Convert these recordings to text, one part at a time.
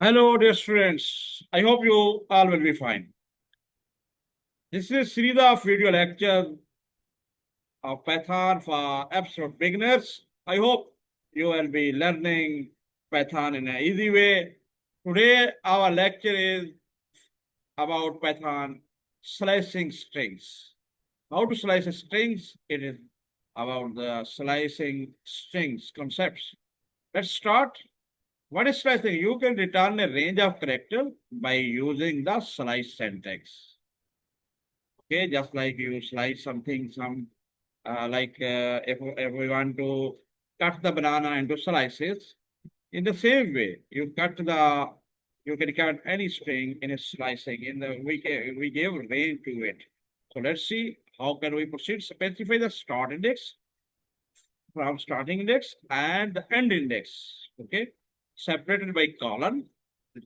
Hello, dear students. I hope you all will be fine. This is Sridhar video lecture of Python for absolute beginners. I hope you will be learning Python in an easy way. Today, our lecture is about Python slicing strings. How to slice strings? It is about the slicing strings concepts. Let's start. What is slicing? You can return a range of characters by using the slice syntax. Okay, just like you slice something, if we want to cut the banana into slices, in the same way, you can cut any string in a slicing. We gave range to it. So let's see how can we proceed. Specify the start index from starting index and the end index. Okay, separated by colon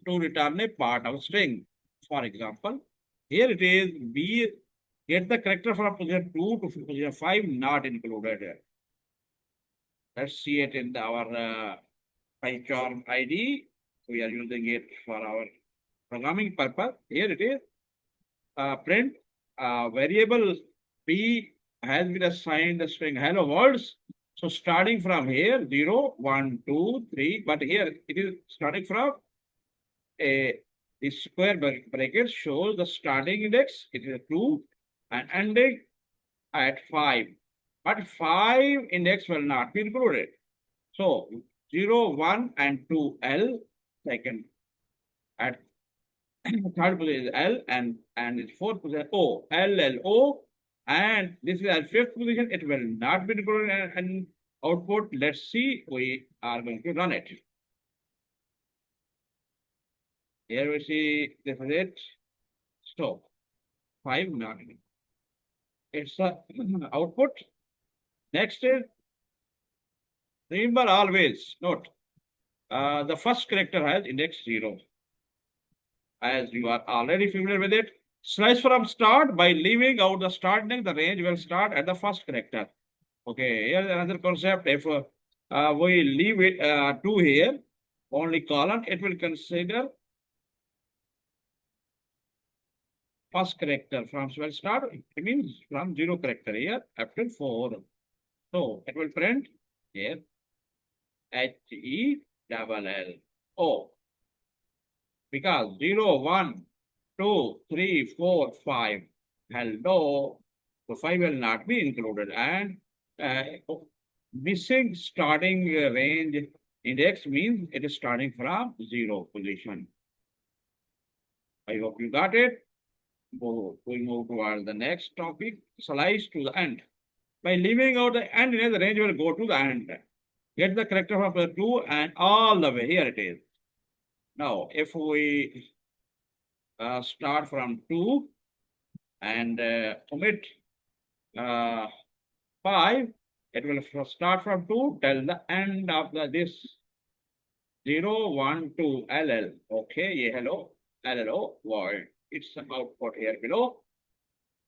to return a part of string. For example, here it is B. Get the character from position 2 to position 5 not included here. Let's see it in our PyCharm IDE. We are using it for our programming purpose. Here it is. Print variable P has been assigned the string hello worlds. So starting from here, 0, 1, 2, 3, but here it is starting from a the square bracket shows the starting index, it is 2, and ending at 5. But 5 index will not be included. So 0, 1, and 2 L, second at third position is L, and its fourth position O, L, L, O, and this is at fifth position, it will not be included in output. Let's see, we are going to run it. Here we see this is it. So 5 not in. It's the output. Next is, remember always, note, the first character has index 0. As you are already familiar with it, slice from start by leaving out the start index, the range will start at the first character. Okay, here's another concept. If we leave it 2 here, only colon, it will consider first character from will start. It means from 0 character here up to 4. So it will print here HELLO. Because 0, 1, 2, 3, 4, 5, hello. So 5 will not be included. And missing starting range index means it is starting from 0 position. I hope you got it. We move towards the next topic, slice to the end. By leaving out the end, the range will go to the end. Get the character from the 2 and all the way. Here it is. Now, if we start from 2 and omit 5, it will start from 2 till the end of this 0, 1, 2, LL. Okay, yeah, hello, LLO void. It's output here below.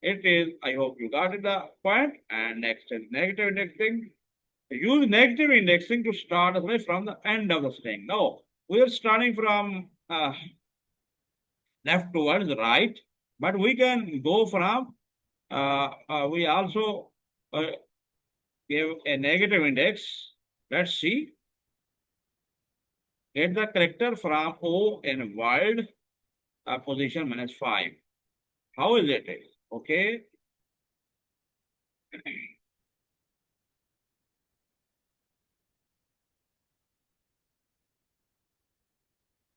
It is, I hope you got it, the point. And next is negative indexing. Use negative indexing to start away from the end of the string. Now, we are starting from left towards right, but we can go from, we also give a negative index. Let's see. Get the character from O in wild position -5. How is it? Okay.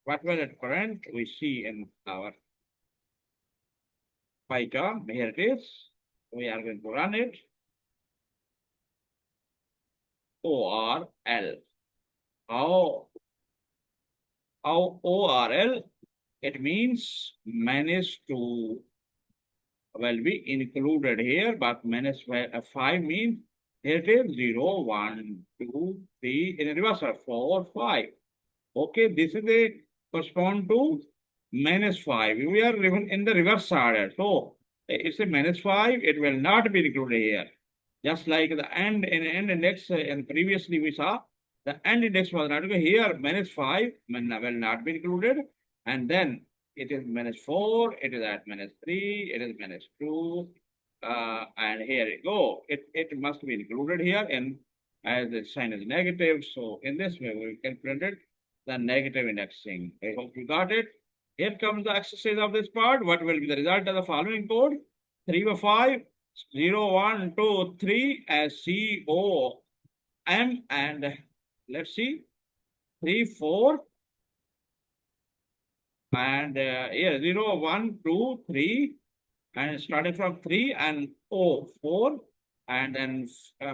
What will it print? We see in our PyCharm. Here it is. We are going to run it. ORL. How ORL? It means managed to will be included here, but -5 means here it is 0, 1, 2, 3 in reverse 4, 5. Okay, this is a correspond to -5. We are in the reverse order. So it's a -5. It will not be included here. Just like the end in end index, and previously we saw The end index was not okay. Here -5 will not be included, and then it is -4, it is at -3, it is -2, and here you go. It must be included here, and as the sign is negative, so in this way we calculated the negative indexing. I hope you got it. Here comes the exercise of this part. What will be the result of the following code? 3 by 5, 0, 1, 2, 3 as COM, and let's see, 3, 4, and here 0, 1, 2, 3, and starting from 3 and O, 4, and then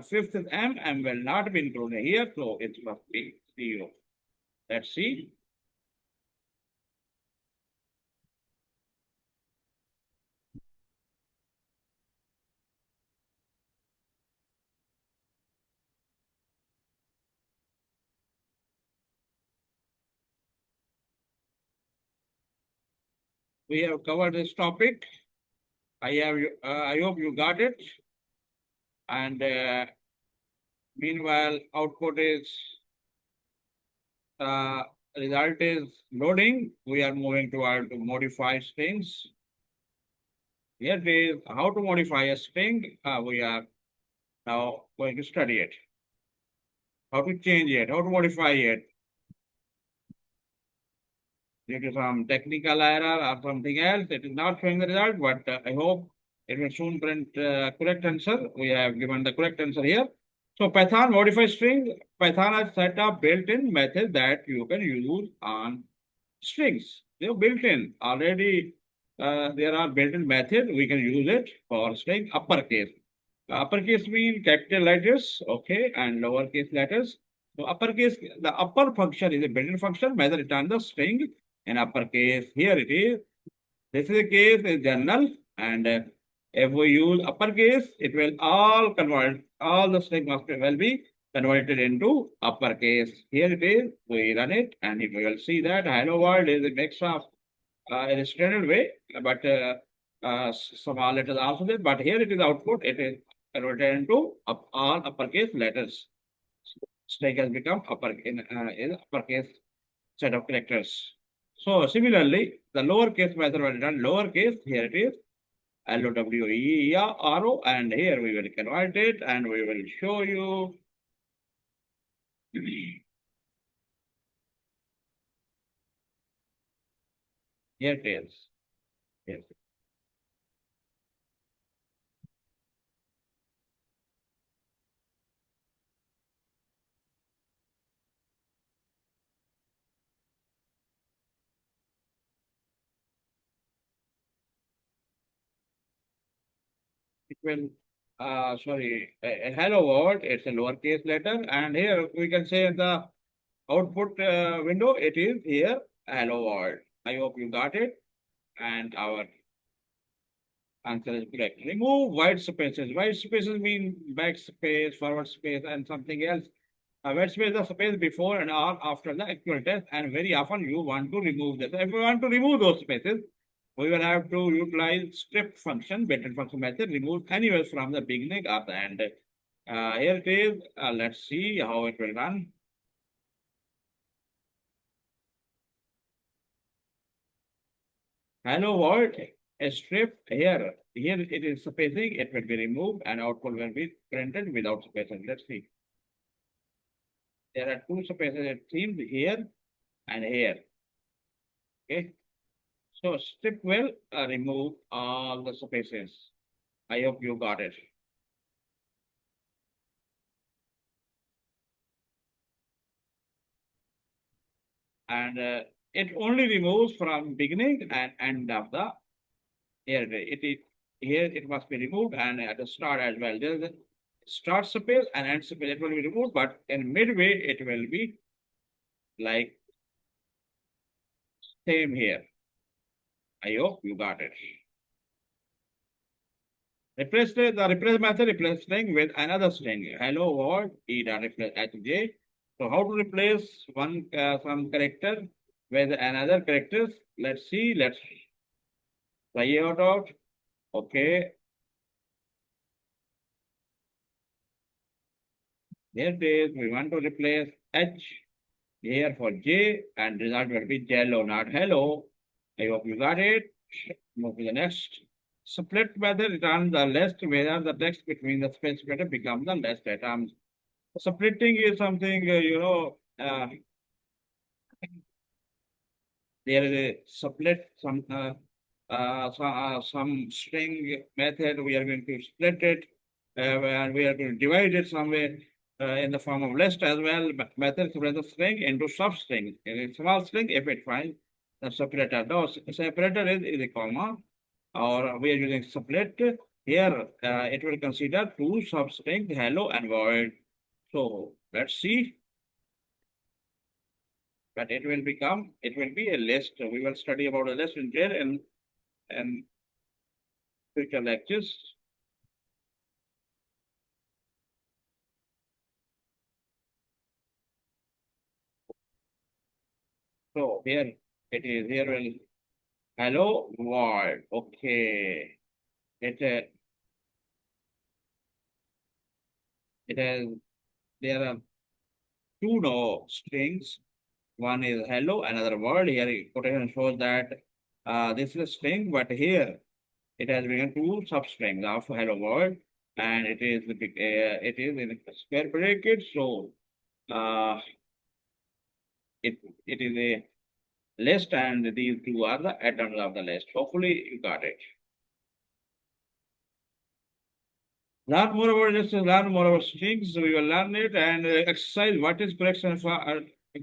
fifth is M will not be included here, so it must be 0. Let's see. We have covered this topic. I hope you got it. And meanwhile, output is result is loading. We are moving to modify strings. Here it is how to modify a string. We are now going to study it. How to change it, how to modify it. Due to some technical error or something else, it is not showing the result, but I hope it will soon print correct answer. We have given the correct answer here. So Python modify string, Python has set up built-in method that you can use on strings. They are built-in already. There are built-in method. We can use it for string uppercase. Uppercase mean capital letters, okay, and lowercase letters. So uppercase, the upper function is a built-in function, whether return the string in uppercase. Here it is. This is a case is general, and if we use uppercase, it will all convert. All the string must will be converted into uppercase. Here it is. We run it, and we will see that hello world is a mix of in a standard way, but small letters also there. But here it is output. It is converted into all uppercase letters. String has become in uppercase set of characters. So similarly, the lowercase method will run lowercase. Here it is LOWERO, and here we will convert it, and we will show you. Here it is. Yes. It will, sorry, a hello world, it's a lowercase letter, and here we can say the output window, it is here, hello world. I hope you got it, and our answer is correct. Remove white spaces. White spaces mean back space, forward space, and something else. White space is the space before and after the actual test, and very often you want to remove this. If you want to remove those spaces, we will have to utilize strip function, built-in function method, remove anywhere from the beginning or the end. Here it is. Let's see how it will run. Hello world, a strip here. Here it is spacing, it will be removed and output will be printed without spacing. Let's see. There are two spaces, it seems, here and here. Okay. So strip will remove all the spaces. I hope you got it. And it only removes from beginning and end of the here. Here it must be removed, and at the start as well. There is a start space and end space. It will be removed, but in midway it will be like same here. I hope you got it. Replace the replace method replace string with another string. Hello world e dot replace hj. So how to replace one some character with another characters? Let's see. Let's try it out. Okay. Here it is. We want to replace H, here for J, and result will be jello, not hello. I hope you got it. Move to the next. Split method returns the list whether the text between the space better becomes the list items. Splitting is something, there is a split, some string method, we are going to split it, and we are going to divide it somewhere in the form of list as well. But method splits the string into substring. In a small string, if it finds the separator. No, separator is a comma, or we are using split. Here, it will consider two substrings, hello and void. So let's see. But it will be a list. We will study about a list in there and future lectures. So here it is. Here will hello world. Okay. It has there are two no strings. One is hello, another word. Here quotation shows that this is a string, but here it has become two substrings of hello world, and it is in a square bracket. So uh, it is a list, and these two are the atoms of the list. Hopefully you got it. Learn more about this, learn more about strings. We will learn it and exercise what is correct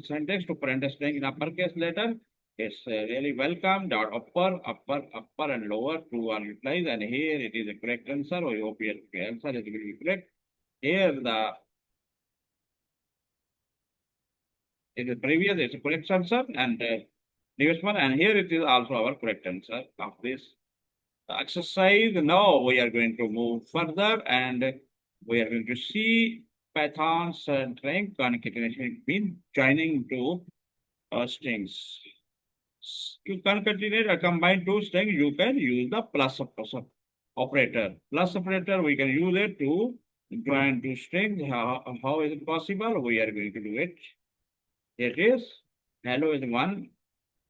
syntax to print a string in uppercase letter. It's really welcome. Dot upper, and lower. True are replies, and here it is a correct answer. We hope your answer is will be correct. Here the it is previous, it's a correct answer, and previous one, and here it is also our correct answer of this exercise. Now we are going to move further, and we are going to see Python's string concatenation mean joining two strings. To concatenate or combine two strings, you can use the plus operator. Plus operator, we can use it to join two strings. How is it possible? We are going to do it. It is hello is one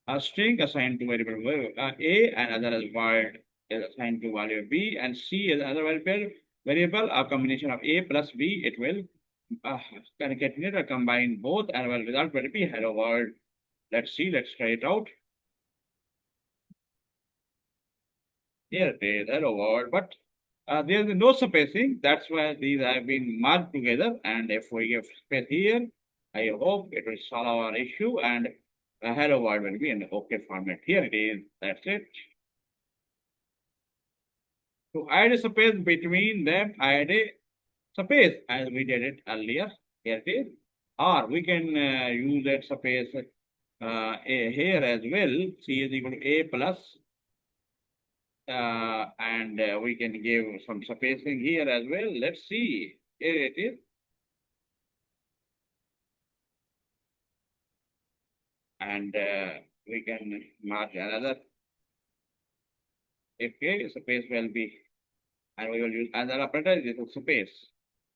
a string assigned to variable A, and other is void is assigned to value B, and C is another variable. A combination of A plus B, it will concatenate or combine both, and will result will be hello world. Let's see, let's try it out. Here it is, hello world, but there is no spacing. That's why these have been merged together, and if we give space here, I hope it will solve our issue, and hello world will be in the OK format. Here it is, that's it. To add a space between them, add a space as we did it earlier. Here it is. Or we can use that space here as well. C is equal to A plus. And we can give some spacing here as well. Let's see. Here it is. And we can mark another. Okay, space will be, and we will use another operator is equal to space.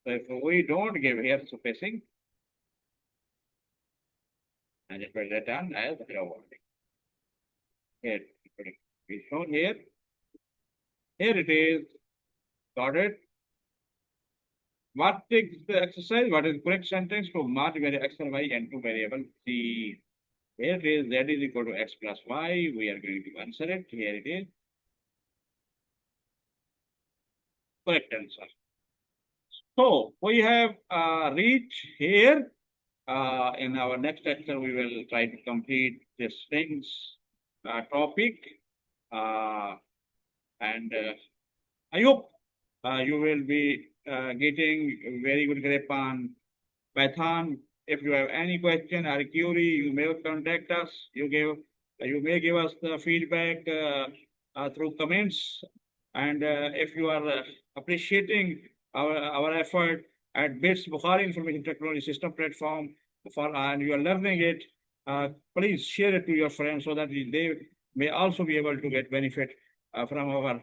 So if we don't give here spacing, and it will return as hello world. Here it is shown here. Here it is. Got it. What is the exercise? What is correct sentence to mark variable x and y into variable c? Here it is. Z is equal to x plus y. We are going to answer it. Here it is. Correct answer. So we have reached here. In our next lecture, we will try to complete this strings topic. And I hope you will be getting very good grip on Python. If you have any question or query, you may contact us. You may give us the feedback through comments. And if you are appreciating our effort at BITS Bukhari Information Technology System platform and you are learning it, please share it to your friends so that they may also be able to get benefit from our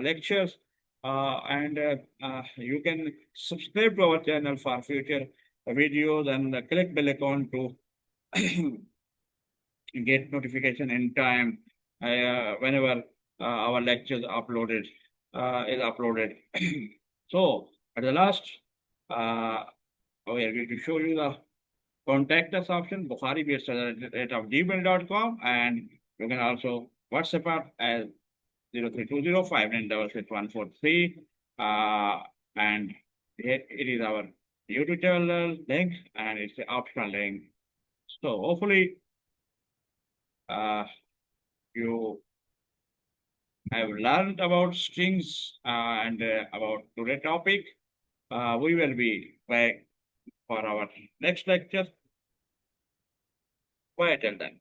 lectures. And you can subscribe to our channel for future the video, then click bell icon to get notification in time whenever our lectures uploaded is uploaded. So at the last, we are going to show you the contact us option, bukhari@gmail.com, and you can also WhatsApp us as 032059664143. And it is our YouTube channel link, and it's the optional link. So hopefully you have learned about strings and about today's topic. We will be back for our next lecture. Bye till then.